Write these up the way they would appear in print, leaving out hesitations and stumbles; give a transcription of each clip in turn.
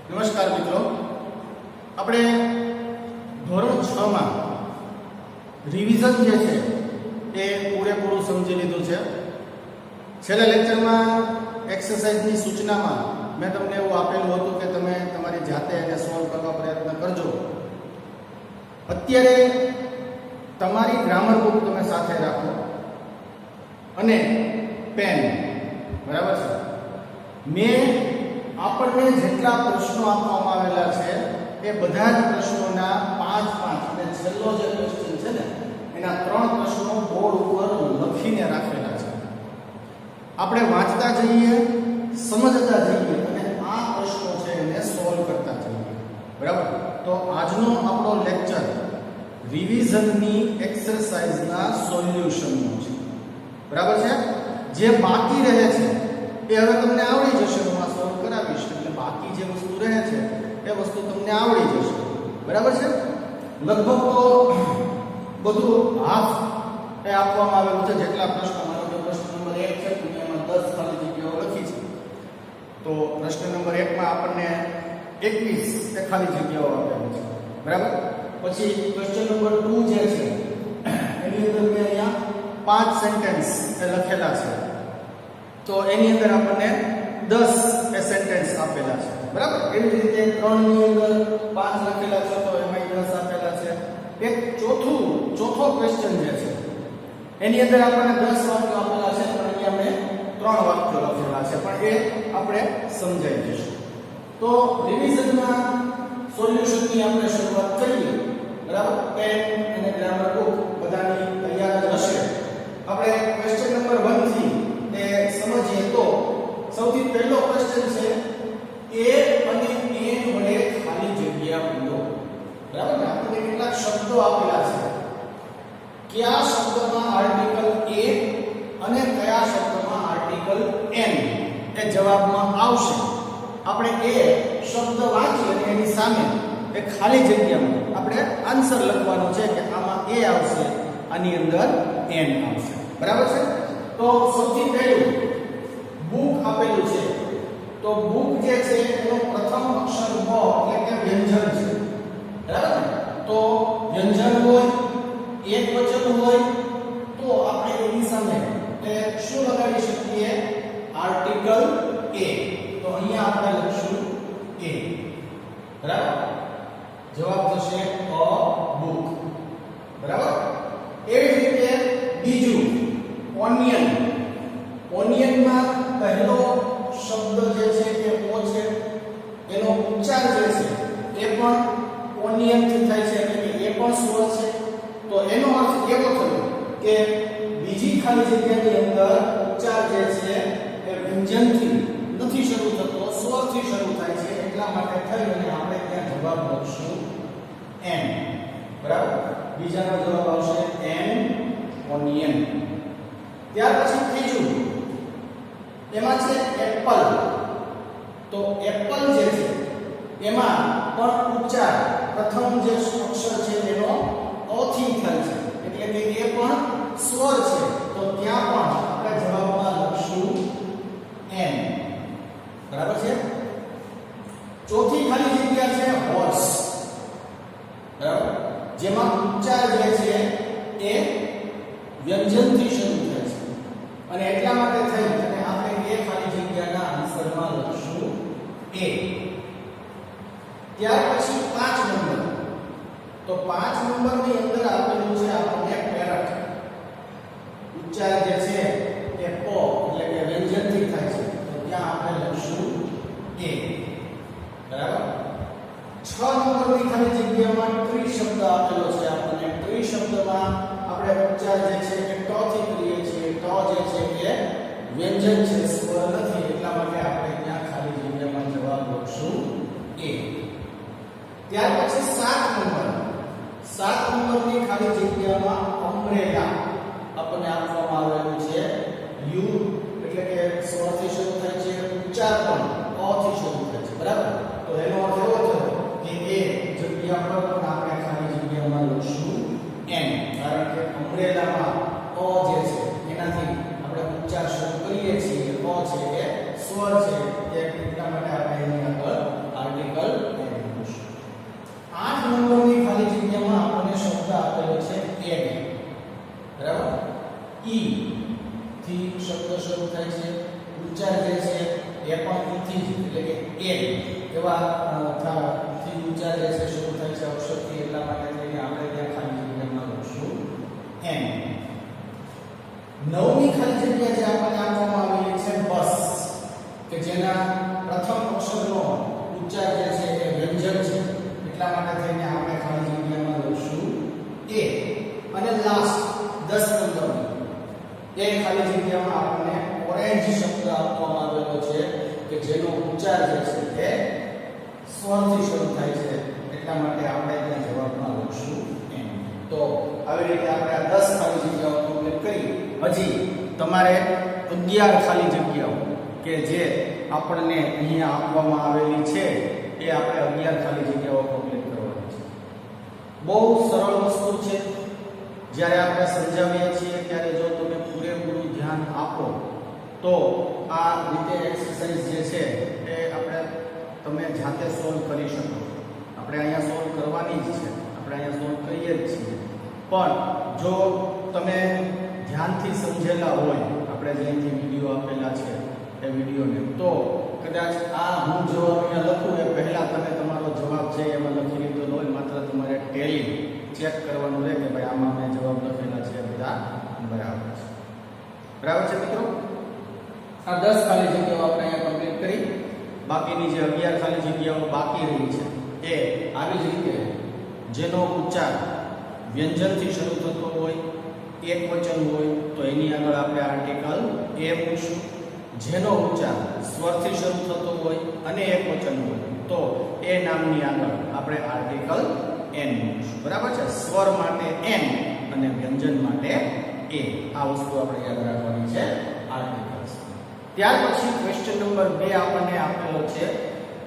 નમસ્કાર મિત્રો, આપણે ધોરણ 6 માં રિવિઝન જે છે એ પૂરેપૂરું સમજી લીધું છે. છેલ્લા લેક્ચરમાં એક્સરસાઇઝની સૂચનામાં મેં તમને એવું આપેલું હતું કે તમે તમારી જાતે એને સોલ્વ કરવા પ્રયત્ન કરજો. અત્યારે તમારી ગ્રામર બુક તમે સાથે રાખો અને પેન, બરાબર છે. મેં આપણને જેટલા પ્રશ્નો આપવામાં આવેલા છે એ બધા જ પ્રશ્નોના 5 અને છેલ્લો જે ક્વેશ્ચન છે ને એના 3 પ્રશ્નો બોર્ડ ઉપર લખીને રાખેલા છે. આપણે વાંચતા જઈએ, સમજતા જઈએ અને આ પ્રશ્નો છે એને સોલ્વ કરતા જઈએ, બરાબર. તો આજનો આપણો લેક્ચર રિવિઝનની એક્સરસાઇઝના સોલ્યુશનનો છે, બરાબર છે. જે બાકી રહે છે એ હવે તમને આવડી જશે. હું આ સોલ્વ કરાવીશ એટલે બાકી જે વસ્તુ રહે છે એ વસ્તુ તમને આવડી જશે, બરાબર છે. લગભગ તો બધું હાફ એ આપવામાં આવેલું છે. જેટલા પ્રશ્નો, માનો કે પ્રશ્ન નંબર 1 છે તો એમાં 10 ખાલી જગ્યાઓ લખી છે. તો પ્રશ્ન નંબર 1 માં આપણને 21 એ ખાલી જગ્યાઓ આપેલી છે, બરાબર. પછી ક્વેશ્ચન નંબર 2 જે છે એની અંદર મેં અહીંયા 5 સેન્ટેન્સ એ લખેલા છે. તો એની અંદર આપણને 10 એ સેન્ટેન્સ આપેલા છે, બરાબર. એવી રીતે 3 ની અંદર 5 લખેલા છે તો એમાં 10 આપેલા છે. એક ચોથો ક્વેશ્ચન જે છે એની અંદર આપણને 10 વાક્યો આપેલા છે પણ અહીંયા મેં 3 વાક્યો લખેલા છે, પણ એ આપણે સમજાઈ જશે. તો રિવિઝનના સોલ્યુશનની આપણે શરૂઆત કરીએ, બરાબર. પેન અને ગ્રામર બુક બધાની તૈયાર જ હશે. આપણે ક્વેશ્ચન નંબર 1 થી એ સમજીએ તો સૌથી પહેલો ક્વેશ્ચન છે એ અને એન વડે ખાલી જગ્યા પૂરો, બરાબર. આપણે કેટલાક શબ્દો આપેલા છે. કયા શબ્દમાં આર્ટિકલ એ અને કયા શબ્દમાં આર્ટિકલ એન એ જવાબમાં આવશે. આપણે એ શબ્દ વાંચી અને એની સામે એ ખાલી જગ્યામાં આપણે આન્સર લખવાનો છે કે આમાં એ આવશે, આની અંદર એન આવશે, બરાબર છે. તો સૌથી પહેલું બુક આપેલું છે. તો બુક જે છે એનો પ્રથમ અક્ષર બ એટલે કે વ્યંજન છે, બરાબર. તો વ્યંજન હોય, એક વચન હોય તો આપણે એની સામે એ શું લગાડી શકીએ? આર્ટિકલ એ. તો અહીંયા આપણે લખશું એ, બરાબર. જવાબ થશે અ બુક, બરાબર. એવી રીતે બીજું ઓનિયન. ઓનિયનમાં પહેલો શબ્દ જે છે એ ઓ છે, એનો ઉચ્ચાર જે છે એ પણ ઓનિયન થી થાય છે એટલે કે એ પણ સ્વર છે. તો એનો અર્થ એવો થયો કે બીજી ખાલી જગ્યાની અંદર ઉચ્ચાર જે છે એ વ્યંજનથી નથી શરૂ થતો, સ્વરથી શરૂ થાય છે. એટલા માટે થઈ અને આપણે ત્યાં જવાબ લખશું એન, બરાબર. બીજાનો જવાબ આવશે એન, ઓનિયન. ત્યાર પછી ત્રીજું એમાં છે એપલ. તો એપલ જે છે એમાં પણ ઉચ્ચાર પ્રથમ જે અક્ષર છે એનો અ થી થાય છે એટલે કે એ પણ સ્વર છે. તો ત્યાં પણ આપણે જવાબમાં લખશું એન, બરાબર છે. ચોથી ખાલી જગ્યા છે હોર્સ, બરાબર. જેમાં ઉચ્ચાર જે છે એ વ્યંજનથી શરૂ થાય છે અને એટલા માટે થઈ અને આપણે એ ખાલી જગ્યાના આન્સરમાં લખશું એ. ત્યાર પછી 5 નંબર. તો 5 નંબરની અંદર આપેલું છે આપણને પેરટ. ઉચ્ચાર જે છે એ પ એટલે કે વ્યંજનથી થાય છે તો ત્યાં આપણે લખશું એ, બરાબર. 6 નંબરની ખાલી જગ્યામાં ટ્રી શબ્દ આપેલો છે આપણને. ટ્રી શબ્દમાં આપણે ઉચ્ચાર જે છે એ ટ થી કરીએ છીએ. ટ જે છે એ વ્યંજન છે, સ્વર નથી. એટલા માટે આપણે ત્યાં ખાલી જગ્યામાં જવાબ લખશું એ. ત્યાર પછી 7 નંબર. 7 નંબરની ખાલી જગ્યામાં અમ્બ્રેલા આપણને આપવામાં આવેલું છે. યુ એટલે કે સ્વરથી શરૂ થાય છે, ઉચ્ચાર પણ અ થી શરૂ થાય છે, બરાબર. તો એનો અર્થ એવો થયો કે એ જગ્યા પર પણ આપણે ખાલી જગ્યામાં લખશું એન, કારણ કે અમ્બ્રેલામાં અ જે છે એનાથી આપણે ઉચ્ચાર શરૂ કરીએ છીએ. અ છે એ સ્વર છે, એટલા માટે આપણે એની આગળ આર્ટિકલ એવા થી ઊંચા જે છે શરૂ થાય છે અક્ષરથી, એટલા માટે થઈને આપણે ત્યાં ખાલી જગ્યામાં લખશું n. નવમી ખાલી જગ્યા જે આપણને આપવામાં આવેલી છે બસ, કે જેના પ્રથમ અક્ષરનો ઉચ્ચાર જે છે એ વ્યંજન છે, એટલા માટે થઈને આપણે ખાલી જગ્યામાં લખશું a. અને લાસ્ટ 10 નંબરની એ ખાલી જગ્યામાં આપણને ઓરેન્જ શબ્દ આપવામાં આવેલો છે કે જેનો ઉચ્ચાર જે છે તે સ્વરથી શરૂ થાય છે, એટલા માટે આપણે ત્યાં જવાબમાં લખશું n. તો આવી રીતે આપણે આ 10 ખાલી જગ્યાઓ કમ્પ્લીટ કરી. હજી તમારે 11 ખાલી જગ્યાઓ કે જે આપણને અહીંયા આપવામાં આવેલી છે એ આપણે 11 ખાલી જગ્યાઓ કમ્પ્લીટ કરવાની છે. બહુ સરળ વસ્તુ છે. જ્યારે આપણે સમજાવીએ છીએ ત્યારે જો તમે પૂરેપૂરું ધ્યાન આપો તો આ રીતે એક્સરસાઇઝ જે છે એ તમે જાતે સોલ્વ કરી શકો. આપણે અહીંયા સોલ્વ કરવાની જ છે, આપણે અહીંયા સોલ્વ કરીએ જ છીએ. પણ જો તમે ધ્યાનથી સમજેલા હોય, આપણે જે અહીંથી વિડીયો આપેલા છે એ વિડીયોને, તો કદાચ આ હું જો અહીંયા લખું એ પહેલા તમે તમારો જવાબ છે એમાં લખી લીધો હોય, માત્ર તમારે ટેલી ચેક કરવાનું રહે કે ભાઈ આમાં મેં જવાબ લખેલા છે બધા બરાબર છે. બરાબર છે મિત્રો? આ 10 ખાલી જગ્યાઓ આપણે અહીંયા કમ્પ્લીટ કરી. બાકીની જે 11 ખાલી જગ્યાઓ બાકી રહી છે એ આવી જ રીતે જેનો ઉચ્ચાર વ્યંજનથી શરૂ થતો હોય, એક વચન હોય તો એની આગળ આપણે આર્ટિકલ a મૂકશું. જેનો ઉચ્ચાર સ્વરથી શરૂ થતો હોય અને એક વચન હોય તો એ નામની આગળ આપણે આર્ટિકલ n મૂકશું. બરાબર છે? સ્વર માટે n અને વ્યંજન માટે a. આ વસ્તુ આપણે યાદ રાખવાની છે, આર્ટિકલ્સ. ત્યાર પછી ક્વેશ્ચન નંબર 2 આપણને આપેલો છે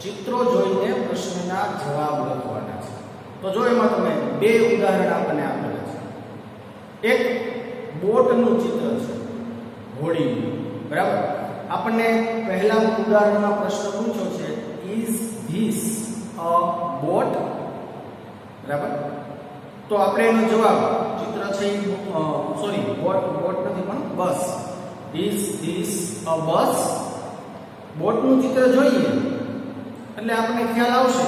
ચિત્રો જોઈને પ્રશ્નના જવાબ લખવાના છે. તો જો એમાં તમે 2 ઉદાહરણ આપણને આપેલા છે. એક બોટનું ચિત્ર છે, હોડીનું. બરાબર? આપણને પહેલા ઉદાહરણમાં પ્રશ્ન પૂછ્યો છે ઇઝ ધીસ અ બોટ? બરાબર? તો આપણે એનો જવાબ ચિત્ર છે સોરી બોટ નથી પણ બસ. ઇઝ ધીસ અ બસ? બોટનું ચિત્ર જોઈએ એટલે આપણને ખ્યાલ આવશે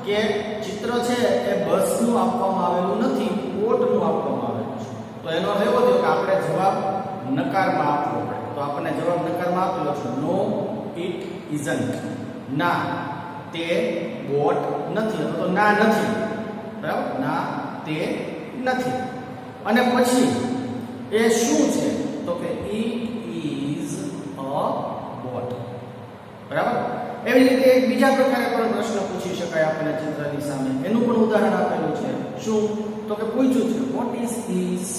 કે ચિત્ર છે એ બસનું આપવામાં આવેલું નથી, બોટનું આપવામાં આવેલું છે. તો એનો અર્થ એવો થયો કે આપણે જવાબ નકારમાં આપવો પડે. તો આપણને જવાબ નકારમાં આપેલો છે નો ઇટ ઇઝન્ટ. ના, તે બોટ નથી. તો ના નથી. બરાબર? ના, તે નથી. અને પછી એ શું છે? તો કે ઇટ ઇઝ અ બોટ. બરાબર? એવી રીતે એક બીજા પ્રકારે પણ પ્રશ્ન પૂછી શકાય આપણને ચિત્રની સામે. એનું પણ ઉદાહરણ આપેલું છે. શું? તો કે પૂછ્યું છે વોટ ઇઝ ધીસ?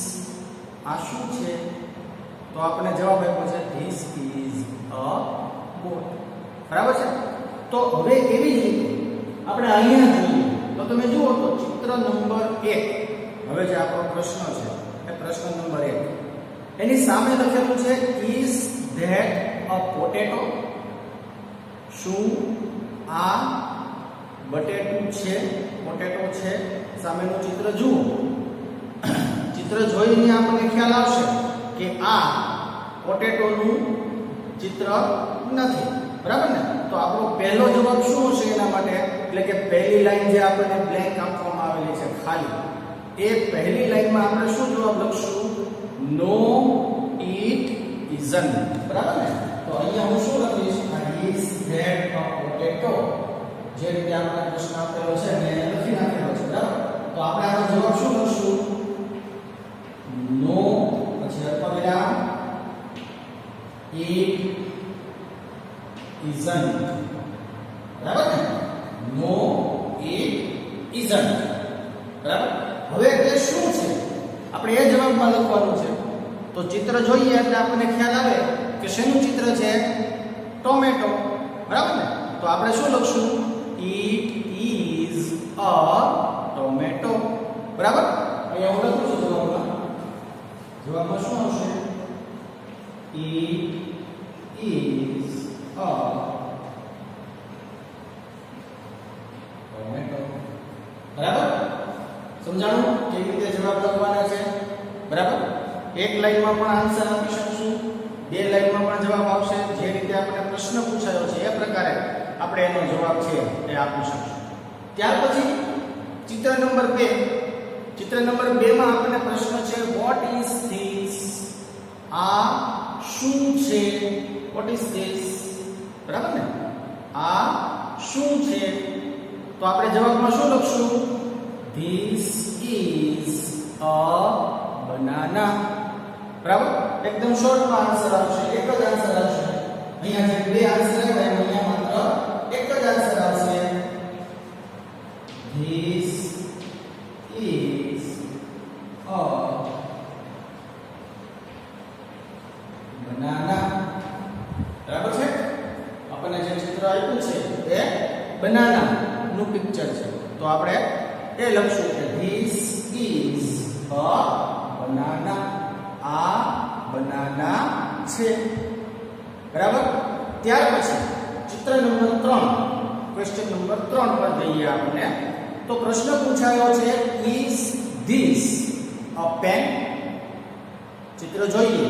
આ શું છે? તો આપણે જવાબ આપ્યો છે ધીસ ઇઝ અ બોટ. બરાબર છે? તો હવે એવી જ રીતે આપણે અહીંયા જોઈએ તો તમે જુઓ તો ચિત્ર નંબર 1, હવે જે આપણો પ્રશ્ન છે એ પ્રશ્ન નંબર 1, એની સામે લખેલું છે ઇઝ ધેટ અ પોટેટો? શું આ બટેટું છે? પોટેટો છે. સામેનું ચિત્ર જુઓ. ચિત્ર જોઈને આપણને ખ્યાલ આવશે કે આ પોટેટોનું ચિત્ર નથી. બરાબર ને? તો આપણો પહેલો જવાબ શું હશે એના માટે? એટલે કે પહેલી લાઈન જે આપણને બ્લેન્ક આપવામાં આવેલી છે ખાલી, એ પહેલી લાઈનમાં આપણે શું જવાબ લખશું? નો ઇટ ઇઝન્ટ. બરાબર ને? તો અહીંયા હું શું લખીશ? Is that a potato? જે રીતે આપણે પ્રશ્ન આપેલો છે અને લખી નાખેલો છે. બરાબર? તો આપણે આનો જવાબ શું લખશું? નો પછી અલ્પવિરામ ઇટ ઇઝન્ટ. બરાબર ને? નો ઇટ ઇઝન્ટ. બરાબર? હવે તે શું છે આપણે એ જવાબમાં લખવાનું છે. તો ચિત્ર જોઈએ એટલે આપણને ખ્યાલ આવે કે શેનું ચિત્ર છે? ટોમેટો. બરાબર ને? તો આપણે શું લખશું? It is a tomato. બરાબર? અહીંયા હું લખું છું જવાબમાં શું આવશે? It is a tomato. બરાબર? સમજાણું કેવી રીતે જવાબ લખવાના છે? બરાબર? એક લાઈનમાં પણ આન્સર આપી શકશું, બે લાઈનમાં પણ જવાબ આવશે. જે રીતે આપણે પ્રશ્ન પૂછાયો છે એ પ્રકારે આપણે એનો જવાબ છે એ આપી શકશું. ત્યાર પછી ચિત્ર નંબર 2. ચિત્ર નંબર 2 માં આપણને પ્રશ્ન છે વોટ ઇઝ ધીસ? આ શું છે? What is this? બરાબર ને? આ શું છે? તો આપણે જવાબમાં શું લખશું? This is a banana. બરાબર? એકદમ શોર્ટમાં આન્સર આવશે. એક જ આન્સર આવશે. અહીંયા જે બે આન્સર આવ્યા અહીંયા માત્ર એક જ આન્સર આવશે. This is a banana. બરાબર છે? આપણને જે ચિત્ર આપ્યું છે એ બનાના નું પિક્ચર છે. તો આપણે એ લખશું કે ધીસ ઇઝ અ બનાના. આ બનાના છે. બરાબર? ત્યાર પછી ચિત્ર નંબર 3, ક્વેશ્ચન નંબર 3 પર જઈએ આપણે. તો પ્રશ્ન પૂછાયો છે ઇઝ ધીસ અ પેન? ચિત્ર જોઈએ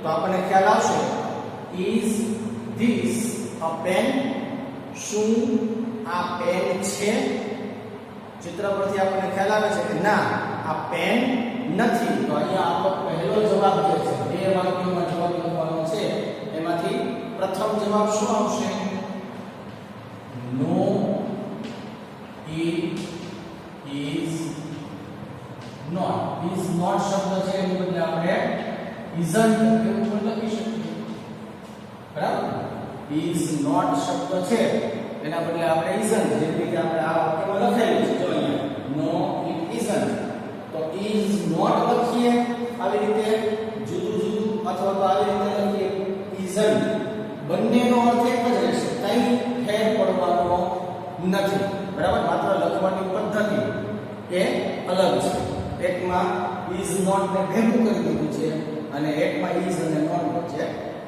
તો આપણને ખ્યાલ આવશે ઇઝ ધીસ અ પેન? શું આ પેન છે? ચિત્ર પરથી આપણને ખ્યાલ આવે છે કે ના, આ પેન નથી. તો અહીંયા આપણો પહેલો જવાબ જે છે, બે વાક્યોમાં જવાબ લખવાનો છે, એમાંથી પ્રથમ જવાબ શું આવશે? No it is not. Is not શબ્દ છે એની બદલે આપણે ઇઝન્ટ એવું પણ લખી શકીએ. બરાબર? ઇઝ નોટ શબ્દ છે એના બદલે આપણે ઇઝન્ટ, જે રીતે આપણે આ વાક્યમાં લખેલું છે. જો અહીંયા નો ઇટ ઇઝન્ટ. તો ઇઝ નોટ લખીએ આવી રીતે જુદું જુદું, અથવા તો આવી રીતે લખીએ ઇઝન્ટ. બંનેનો અર્થ એક જ રહેશે. કંઈ ફેર પડવાનો નથી. બરાબર? માત્ર લખવાની પદ્ધતિ એ અલગ છે. એકમાં ઇઝ નોટ ને ભેગું કરી દીધું છે અને એકમાં ઇઝ અને નોટ વચ્ચે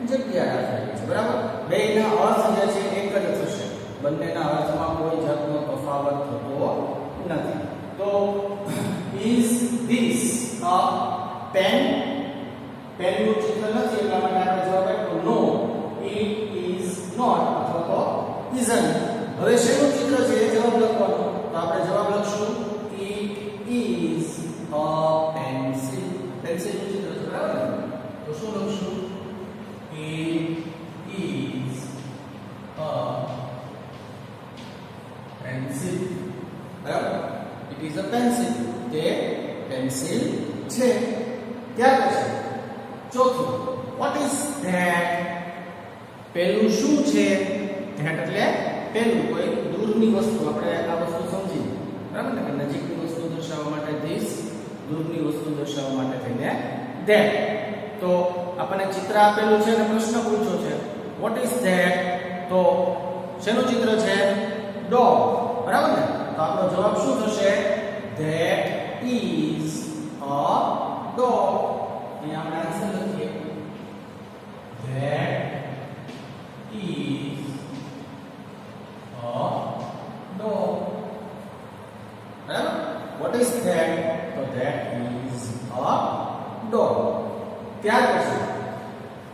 જગ્યા રાખેલી છે. બરાબર? બેયના અર્થ જે છે એક જ થશે. બંનેના અર્થમાં કોઈ જાતનો તફાવત થતો નથી. તો ઇઝ ધીસ અ પેન? પેનનું ચિત્ર નથી એટલા માટે આપણે જવાબ આપ્યો નો ઇટ ઇઝ નોટ અથવા તો ઇઝન્ટ. હવે શેનું ચિત્ર છે એ જવાબ લખવાનો. તો આપણે જવાબ લખશું ઇટ ઇઝ અ પેન્સિલ. પેન્સિલનું ચિત્ર છે. બરાબર ને? તો શું લખશું? It is a pencil. બરાબર? It is a pencil. તે પેન્સિલ છે. ત્યાર પછી ચોથું વોટ ઇઝ ધેટ? પેલું શું છે? ધેટ એટલે પેલું, કોઈ દૂરની વસ્તુ. આપણે આ વસ્તુ સમજી. બરાબર ને? કે નજીકની વસ્તુ દર્શાવવા માટે ધીસ, દૂરની વસ્તુ દર્શાવવા માટે થઈને ધેટ. તો આપણને ચિત્ર આપેલું છે અને પ્રશ્ન પૂછ્યો છે વોટ ઇઝ ધેટ? તો શેનું ચિત્ર છે? ડોગ. બરાબર ને? તો આપણો જવાબ શું થશે? That is a dog. અહીંયા આપણે આન્સર લખીએ ધેટ ઇઝ અ ડોગ. બરાબર? What is that? તો ધેટ ઇઝ અ ડોગ. ત્યાર પછી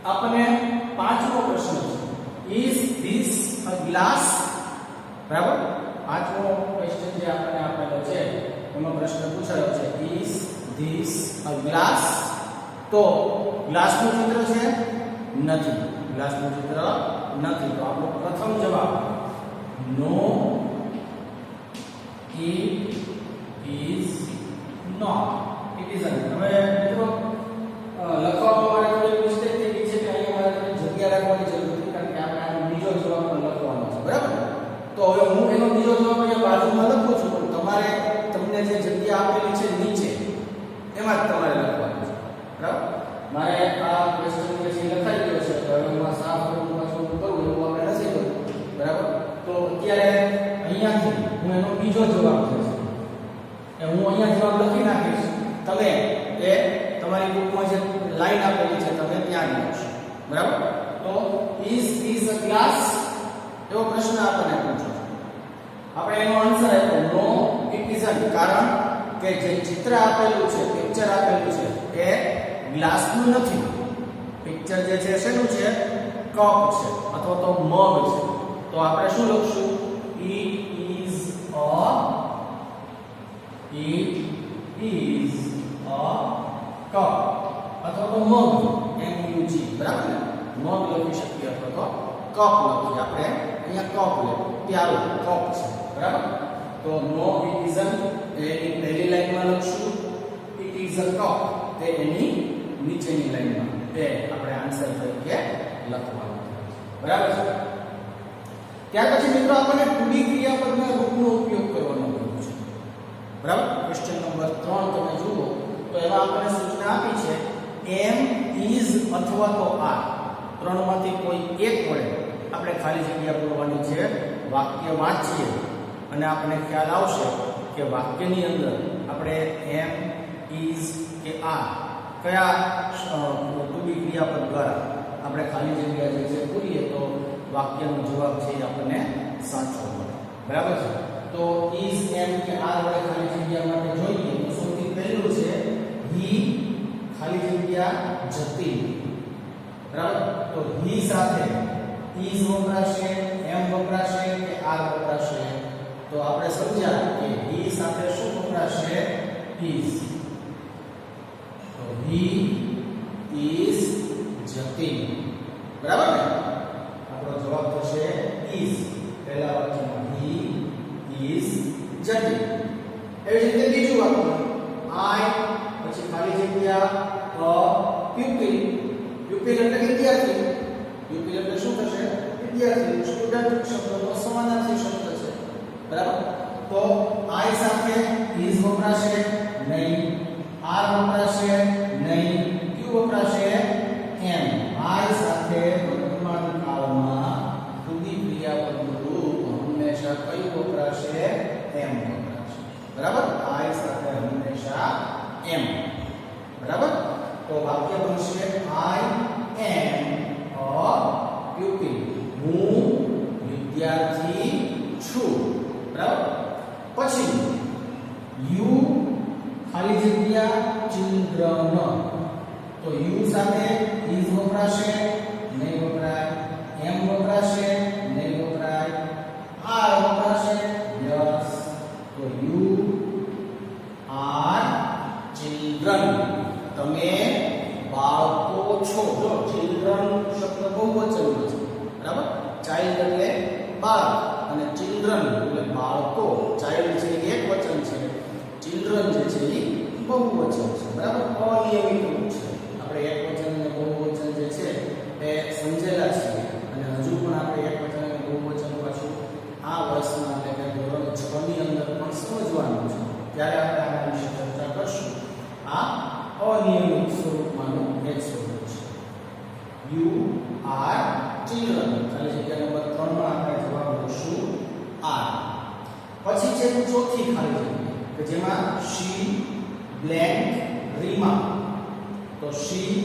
આપણને પાંચમો પ્રશ્ન છે ઇઝ ધીસ અ ગ્લાસ? બરાબર? પાંચમો ક્વેશ્ચન જે આપણને આપેલો છે એમાં પ્રશ્ન પૂછાયો છે ઇઝ ધીસ અ ગ્લાસ? તો ગ્લાસનું ચિત્ર છે? નથી. ગ્લાસનું ચિત્ર નથી. તો આપણો પ્રથમ જવાબ no it is not. It isn't. હવે મિત્રો લખવામાં મારે થોડી મિસ્ટેક થઈ ગઈ છે કે અહીંયા મારે થોડી જગ્યા રાખવાની જરૂર હતી, કારણ કે આપણે આનો બીજો જવાબ પણ લખવાનો છે. બરાબર? તો હવે હું એનો બીજો જવાબ અહીંયા બાજુમાં લખું છું, પણ તમારે તમને જે જગ્યા આપેલી છે નીચે એમાં જ તમારે લખવાનું છે. બરાબર? મારે આ ક્વેશ્ચન જે છે લખાઈ ગયો છે, તો હવે હું સાફ કરું પાછું કરું એવું આપણે નથી કરવું. બરાબર? તો અત્યારે અહીંયાથી હું એનો બીજો જવાબ છે એ હું અહીંયા જવાબ લખી નાખીશ. તમે એ તમારી બુકમાં જે લાઈન આપેલી છે તમે ત્યાં લખશો. બરાબર? તો ઇઝ ધીસ અ ગ્લાસ એવો પ્રશ્ન આપણને પૂછ્યો. આપણે એનો આન્સર આપ્યો નો ઇટ ઇઝન્ટ. કારણ કે જે ચિત્ર આપેલું છે, પિક્ચર આપેલું છે એ ગ્લાસનું નથી. પિક્ચર જે છે શેનું છે? કપ છે અથવા તો મગ છે. તો આપણે શું લખશું? It is a cup અથવા તો મગ, MUG, બરાબર ને? મગ લખી શકીએ અથવા તો કપ લખીએ. આપણે અહીંયા કપ લે પ્યાલો કપ છે, બરાબર? તો નો it isn't એની પહેલી લાઈનમાં લખશું, it is a cup તે એની નીચેની લાઈનમાં તે આપણે આન્સર તરીકે લખવાનું, બરાબર છે? ત્યાર પછી મિત્રો આપણને ટુ બી ક્રિયાપદના રૂપનો ઉપયોગ કરવાનો છે, બરાબર? ક્વેશ્ચન નંબર 3 તમે જુઓ તો એમાં આપણને સૂચના આપી છે એમ, ઇઝ અથવા તો આર ત્રણમાંથી કોઈ એક વડે આપણે ખાલી જગ્યા પૂરવાની છે. વાક્ય વાંચીએ અને આપણને ખ્યાલ આવશે કે વાક્યની અંદર આપણે એમ, ઇઝ કે આર કયા ટુ બી ક્રિયાપદ દ્વારા આપણે ખાલી જગ્યા જે છે પૂરીએ તો વાક્યનો જવાબ છે એ આપણને સાચો મળે, બરાબર છે? તો ઇઝ, એમ કે આર વડે ખાલી જગ્યા માટે જોઈએ તો સૌથી પહેલું છે હી, ખાલી જગ્યા જતી, બરાબર? તો હી સાથે ઇઝ વપરાશે, એમ વપરાશે કે આર વપરાશે? તો આપણે સમજ્યા કે હી સાથે શું વપરાશે? ઇઝ. તો હી ઇઝ જતી, બરાબર ને? આપણો જવાબ થશે ઇઝ. પહેલા વાક્યમાં હી ઇઝ જતી. એવી રીતે બીજું વાક્ય આઈ, પછી ખાલી જગ્યા અ પ્યુપિલ. પ્યુપિલ એટલે વિદ્યાર્થી. પ્યુપિલ એટલે શું થશે? વિદ્યાર્થી. સ્ટુડન્ટ શબ્દનો સમાનાર્થી શબ્દ છે, બરાબર? તો આઈ સાથે ઇઝ વપરાશે નહીં, આર વપરાશે નહીં, ક્યુ વપરાશે? એમ. આઈ સાથે વર્તમાન કાળમાં ટુ બી ક્રિયાપદનું રૂપ હંમેશા કયું વપરાશે? એમ વપરાશે, બરાબર? આઈ સાથે હંમેશા એમ, બરાબર? તો વાક્ય બનશે આઈ એમ અ પ્યુપિલ. હું વિદ્યાર્થી છું, બરાબર? પછી યુ, ખાલી જગ્યા ચિલ્ડ્રન. તો યુ સાથે ઇઝ વપરાશે નહીં વપરાય, એમ વપરાશે નહીં વપરાય, આર વપરાશે યસ. તો યુ આર ચિલ્ડ્રન, તમે બાળકો છો. જો ચિલ્ડ્રન શબ્દ બહુવચનનો છે, બરાબર? ચાઇલ્ડ એટલે બાળક અને ચિલ્ડ્રન એટલે બાળકો. ચાઇલ્ડ છે એ એકવચન છે, ચિલ્ડ્રન જે છે એ બહુવચન છે, બરાબર? અનિયમિત રૂપ છે. આપણે એકવચન અને બહુવચન જે છે એ સમજેલા છીએ અને હજુ પણ આપણે એકવચન અને બહુવચન પાછું આ વર્ષમાં એટલે કે ધોરણ 6 ની અંદર પણ સમજવાનું છે. ત્યારે આપણે આના વિશે ચર્ચા કરશું. આ અનિયમિત સ્વરૂપમાંનું એક સ્વરૂપ છે. You are children. ખાલી જગ્યા નંબર 3 માં આપણે જવાબ લખશું આર. પછી છે ચોથી ખાલી જગ્યા કે જેમાં શી, બ્લેન્ક, રીમા. તો શી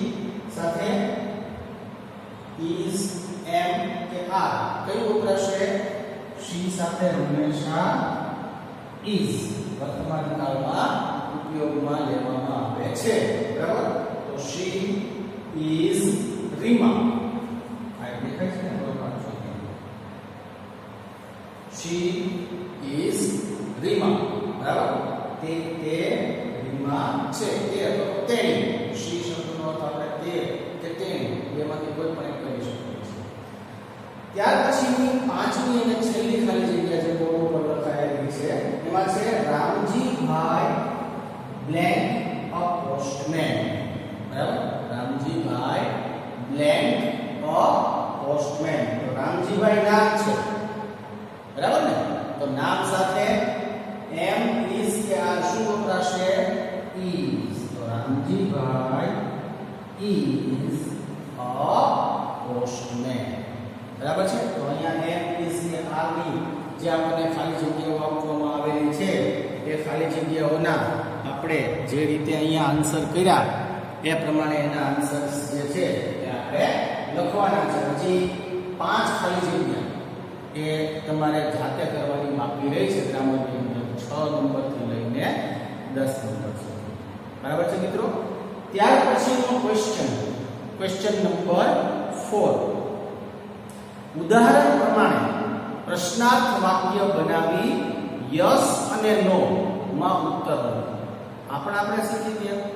સાથે ઇઝ, એમ કે આર કયું વપરાશે? શી સાથે હંમેશા ઇઝ વર્તમાન કાળમાં ઉપયોગમાં લેવામાં આવે છે, બરાબર? તો શી ઇઝ રીમા. આ દેખાય છે ને? શી ઇઝ રીમા, બરાબર? તે રીમા છે. તે અથવા તેણી. શી શબ્દનો અર્થ આપણે તે કે તેણી બેમાંથી કોઈ પણ એક કરી શકીએ છીએ. ત્યાર પછીની પાંચમી અને છેલ્લી ખાલી જગ્યા જે બોર્ડ ઉપર લખાયેલી છે એમાં છે રામજીભાઈ બ્લેન્ક અ પોસ્ટમેન, બરાબર? Ramjibhai blank a postman. તો રામજીભાઈ નામ છે, બરાબર ને? તો નામ સાથે એમ, ઇઝ કે આર શું વપરાશે? ઇઝ. તો રામજીભાઈ ઇઝ અ પોસ્ટમેન, બરાબર છે? તો અહીંયા એમ, ઇઝ કે આર ની જે આપણને ખાલી જગ્યાઓ આપવામાં આવેલી છે એ ખાલી જગ્યાઓના આપણે જે રીતે અહીંયા આન્સર કર્યા એ પ્રમાણે એના આન્સર્સ જે છે એ આપણે લખવાના છે. પછી 5 ખાલી જગ્યા એ તમારે જાતે કરવાની બાકી રહી છે ગ્રામરની અંદર 6 નંબરથી લઈને 10 નંબર સુધી, બરાબર છે મિત્રો? ત્યાર પછીનો ક્વેશ્ચન નંબર 4. ઉદાહરણ પ્રમાણે પ્રશ્નાર્થ વાક્ય બનાવી યસ અને નો માં ઉત્તર આપણે શીખી ગયા,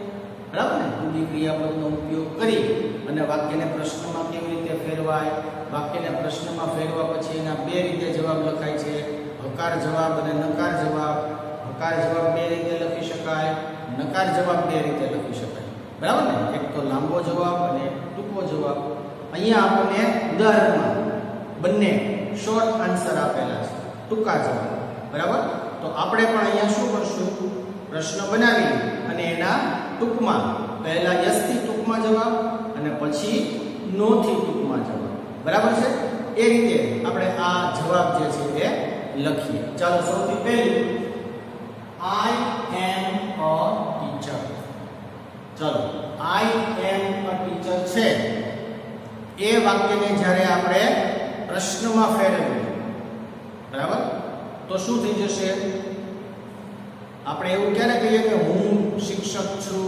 બરાબર ને? ટુ ક્રિયાપદનો ઉપયોગ કરી અને વાક્યને પ્રશ્નમાં કેવી રીતે ફેરવાય, વાક્યને પ્રશ્નમાં ફેરવા પછી એના બે રીતે જવાબ લખાય છે, હકાર જવાબ અને નકાર જવાબ. હકાર જવાબ બે રીતે લખી શકાય, નકાર જવાબ બે રીતે લખી શકાય, બરાબર ને? એક તો લાંબો જવાબ અને ટૂંકો જવાબ. અહીંયા આપણને ઉદાહરણમાં બંને શોર્ટ આન્સર આપેલા છે, ટૂંકા જવાબ, બરાબર? તો આપણે પણ અહીંયા શું કરશું? પ્રશ્ન બનાવી અને એના ટૂંકમાં પહેલા યસ થી ટૂંકમાં જવાબ અને પછી નો થી ટૂંકમાં જવાબ, બરાબર છે? એ રીતે આપણે આ જવાબ જે છે એ લખીએ. ચાલો, સૌથી પહેલું આઈ એમ અ ટીચર. ચાલો, આઈ એમ અ ટીચર છે એ વાક્યને જ્યારે આપણે પ્રશ્નમાં ફેરવીએ, બરાબર, તો શું થઈ જશે? આપણે એવું ક્યારે કહીએ કે હું શિક્ષક છું,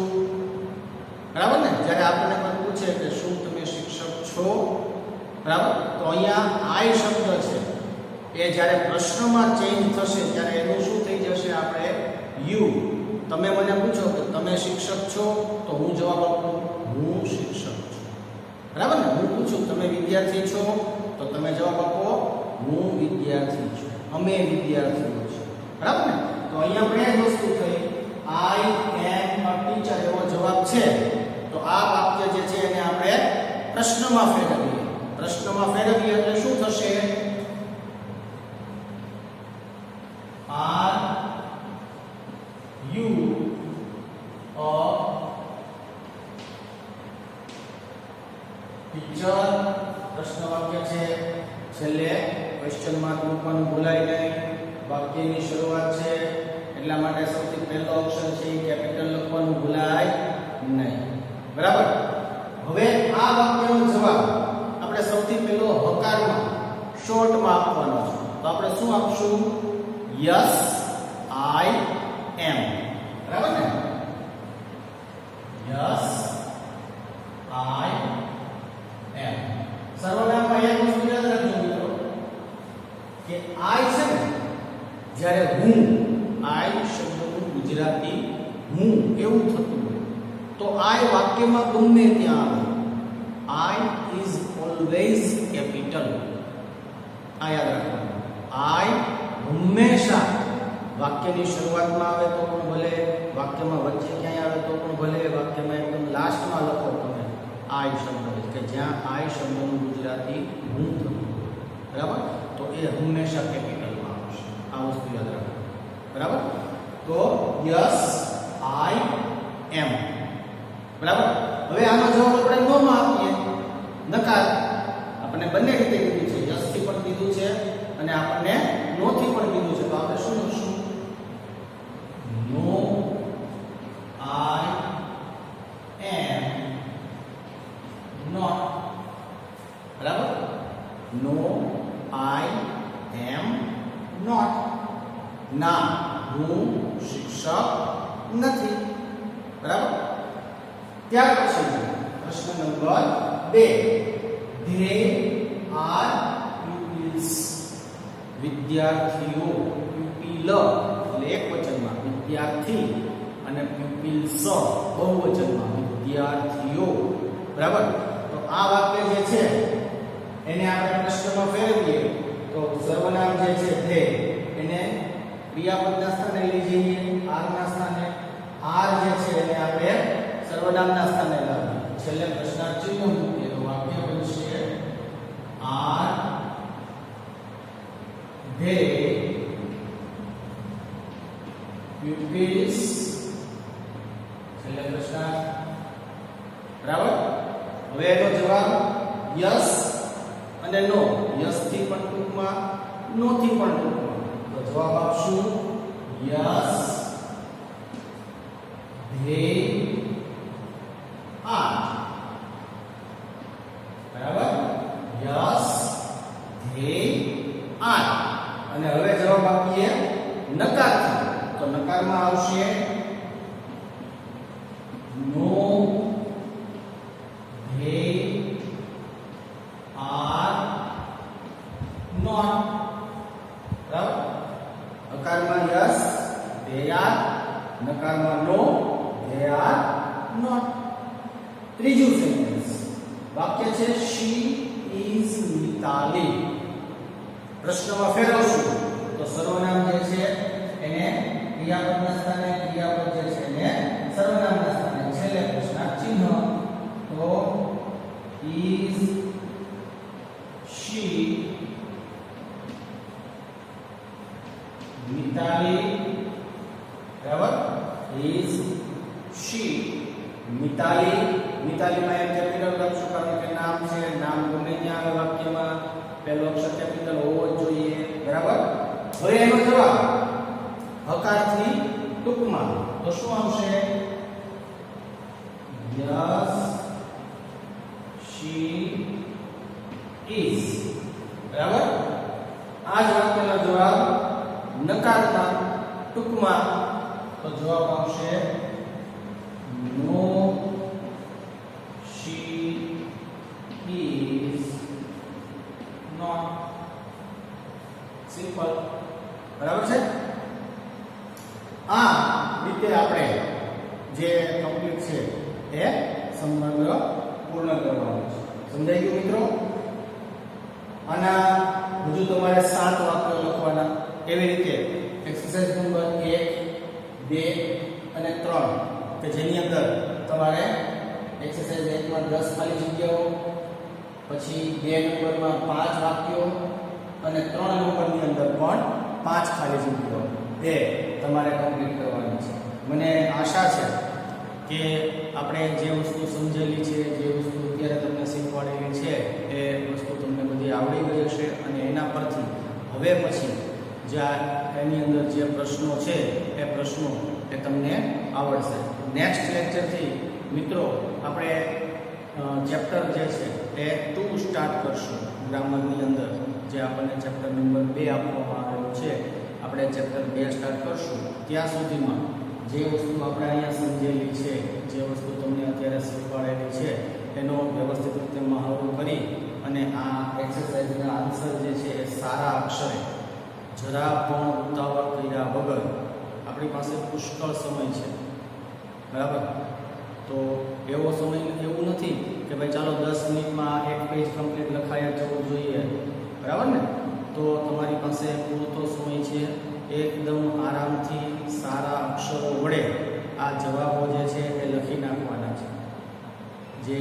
બરાબર ને? જ્યારે આપણને કોઈ પૂછે કે શું તમે શિક્ષક છો, બરાબર, તો અહીંયા આઈ શબ્દ છે એ જ્યારે પ્રશ્નમાં ચેન્જ થશે ત્યારે એનું શું થઈ જશે? આપણે યુ. તમે મને પૂછો કે તમે શિક્ષક છો, તો હું જવાબ આપું હું શિક્ષક છું, બરાબર ને? હું પૂછું તમે વિદ્યાર્થી છો, તો તમે જવાબ આપો હું વિદ્યાર્થી છું, અમે વિદ્યાર્થીઓ છીએ, બરાબર ને? તો અહીંયા આપણે એ વસ્તુ થઈ આઈ એમ અ ટીચર એવો જવાબ છે. તો આ વાક્ય જે છે એને આપણે પ્રશ્નમાં ફેરવીએ. પ્રશ્નમાં ફેરવીએ એટલે શું થશે? Are you a teacher. પ્રશ્ન વાક્ય છે, છેલ્લે ક્વેશ્ચન માર્ક મૂકવાનું ભૂલાય નહીં. વાક્યની શરૂઆત છે એટલા માટે સૌથી પહેલો ઓપ્શન છે કેપિટલ લખવાનું ભૂલાય નહીં, બરાબર? હવે આ વાક્યનો જવાબ આપણે સૌથી પહેલો હકારમાં શોર્ટમાં આપવાનો છે. તો આપણે શું આપશું? યસ આઈ એમ, બરાબર ને? યસ આઈ એમ. સર્વનામમાં એક વસ્તુ યાદ રાખજો મિત્રો કે આઈ છે ને, જ્યારે હું, આઈ શબ્દનું ગુજરાતી હું એવું થતું હોય તો આઈ વાક્યમાં ગમે ત્યાં આવે. આઈ ઇઝ ઓલવેઝ કેપિટલ. આ યાદ રાખવાનું. આઈ હંમેશા વાક્યની શરૂઆતમાં આવે તો પણ ભલે, વાક્યમાં વચ્ચે ક્યાંય આવે તો પણ ભલે, વાક્યમાં એકદમ લાસ્ટમાં લખો તમે આઈ શબ્દ કે જ્યાં આઈ શબ્દનું ગુજરાતી હું થતું હોય, બરાબર? તો એ હંમેશા કેપિટલમાં આવશે. આ વસ્તુ યાદ રાખો, બરાબર? તો યસ આઈ એમ, બરાબર? હવે આનો જવાબ આપણે નો માં આપીએ, નકાર. આપણને બંને રીતે કીધું છે, યસ થી પણ કીધું છે અને આપણને નો થી પણ કીધું છે. તો આપણે શું લખશું? નો આઈ એમ નોટ, બરાબર? નો આઈ એમ નોટ. ના, હું શિક્ષક નથી, બરાબર? ત્યાર પછી પ્રશ્ન નંબર 2. They are pupils. વિદ્યાર્થીઓ. પ્યુપિલ એટલે એકવચનમાં વિદ્યાર્થી અને પ્યુપિલ્સ બહુવચનમાં વિદ્યાર્થીઓ, બરાબર? તો આ વાક્ય જે છે એને આપણે પ્રશ્નમાં ફેરવીએ તો સર્વનામ જે છે ધે એને ક્રિયાપદના સ્થાને લઈ જઈએ, આર ના સ્થાને. આર જે છે એને આપણે સર્વનામના સ્થાને લાવીએ, છેલ્લે પ્રશ્નાર્થ ચિહ્ન મૂકીએ તો વાક્ય બનશે આર ધે પ્યુપિલ્સ, છેલ્લે પ્રશ્નાર્થ, બરાબર? હવે એનો જવાબ યસ અને નો. યસ થી પણ ટૂંકમાં, નો થી પણ ટૂંકમાં. તો જવાબ આપશું યસ ધે આર, બરાબર? Yes they are. અને હવે જવાબ આપીએ નકારથી. તો નકારમાં આવશે નો ધે આર નોટ, હકારમાં યસ, they are, નકારમાં નો, they are not. ત્રીજું સેન્ટેન્સ વાક્ય છે she is મિતાલી. પ્રશ્નમાં ફેરવશું તો સર્વનામ જે છે એને ક્રિયાપદના સ્થાને, ક્રિયાપદ જે છે એને સર્વનામના સ્થાને, છેલ્લે પ્રશ્નાર્થ ચિહ્ન. તો is she મિતાલી, બરાબર? is she Mitali. મિતાલીમાં એમ કેપિટલ લખશું કારણ કે નામ છે, નામ ગમે ત્યાં આવે વાક્યમાં પહેલો અક્ષર કેપિટલ હોવો જ જોઈએ, બરાબર? હવે એનો જવાબ હકારથી ટૂંકમાં તો શું આવશે? યસ she is, બરાબર? આ જ વાક્યનો જવાબ નકારમાં ટૂંકમાં તો જવાબ આવશે નો she is not. સિમ્પલ, બરાબર છે? આ રીતે આપણે જે કમ્પ્લીટ છે એ સમગ્ર પૂર્ણ કરવાનું છે. સમજાઈ ગયું મિત્રો? આના હજુ તમારે 7 વાક્યો લખવાના. એવી રીતે એક્સરસાઇઝ નંબર 1, 2 અને 3 કે જેની અંદર તમારે એક્સરસાઇઝ 1 માં 10 ખાલી જગ્યાઓ, પછી 2 નંબરમાં 5 વાક્યો અને 3 નંબરની અંદર પણ 5 ખાલી જગ્યાઓ એ તમારે કમ્પ્લીટ કરવાની છે. મને આશા છે કે આપણે જે વસ્તુ સમજેલી છે, જે વસ્તુ અત્યારે તમને શીખવાડેલી છે એ વસ્તુ તમને બધી આવડી ગઈ હશે અને એના પરથી હવે પછી જે એની અંદર જે પ્રશ્નો છે એ પ્રશ્નો એ તમને આવડશે. નેક્સ્ટ લેક્ચરથી મિત્રો આપણે ચેપ્ટર જે છે એ 2 સ્ટાર્ટ કરશું. ગ્રામરની અંદર જે આપણને ચેપ્ટર નંબર 2 આપવામાં આવેલું છે, આપણે ચેપ્ટર 2 સ્ટાર્ટ કરશું. ત્યાં સુધીમાં જે વસ્તુ આપણે અહીંયા સમજેલી છે, જે વસ્તુ તમને અત્યારે શીખવાડેલી છે એનો વ્યવસ્થિત રીતે મહાવરો કરી અને આ એક્સરસાઇઝના આન્સર જે છે એ સારા અક્ષરે જરા પણ ઉતાવળ કર્યા વગર, આપણી પાસે પુષ્કળ સમય છે, બરાબર? તો એવો સમય એવું નથી કે ભાઈ ચાલો 10 મિનિટમાં એક પેજ કમ્પ્લીટ લખાયા જવું જોઈએ, બરાબર ને? તો તમારી પાસે પૂરતો સમય છે. એકદમ આરામથી સારા અક્ષરો વડે આ જવાબો જે છે એ લખી નાખવાના છે. જે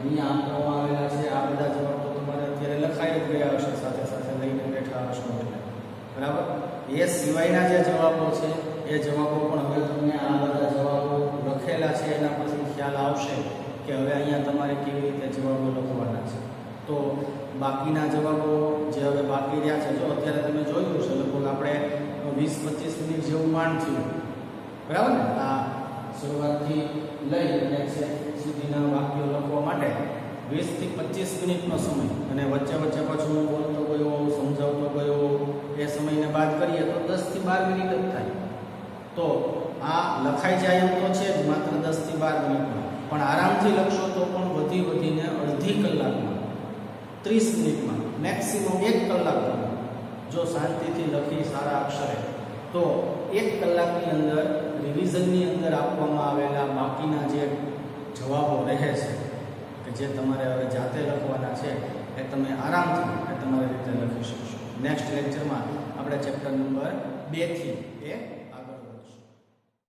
અહીંયા આપવામાં આવેલા છે આ બધા જવાબ તો તમારે અત્યારે લખાઈ જ ગયા હશે, સાથે સાથે લઈને બેઠા હશો એટલે, બરાબર? એ સિવાયના જે જવાબો છે એ જવાબો પણ હવે તમને આ બધા જવાબો લખેલા છે એના પછી ખ્યાલ આવશે કે હવે અહીંયા તમારે કેવી રીતે જવાબો લખવાના છે. તો બાકીના જવાબો જે હવે બાકી રહ્યા છે, જો અત્યારે તમે જોયું છે લગભગ આપણે 20-25 મિનિટ જેવું માંડ થયું, બરાબર ને? આ શરૂઆતથી લઈ અને સુધીના વાક્યો લખવા માટે 20 થી 25 મિનિટનો સમય, અને વચ્ચે વચ્ચે પાછું હું બોલતો ગયો, સમજાવતો ગયો, એ સમયને બાદ કરીએ તો 10 થી 12 મિનિટ જ થાય. તો આ લખાઈ જાય એમ તો છે જ માત્ર 10 થી 12 મિનિટમાં, પણ આરામથી લખશો તો પણ વધીને અડધી કલાકમાં, 30 મિનિટમાં, મેક્સિમમ 1 કલાકમાં જો શાંતિથી લખી સારા અક્ષરે તો 1 કલાકની અંદર રિવિઝનની અંદર આપવામાં આવેલા બાકીના જે જવાબો રહે છે કે જે તમારે હવે જાતે લખવાના છે એ તમે આરામથી તમારી રીતે લખી શકશો. નેક્સ્ટ લેક્ચરમાં આપણે ચેપ્ટર નંબર 2 થી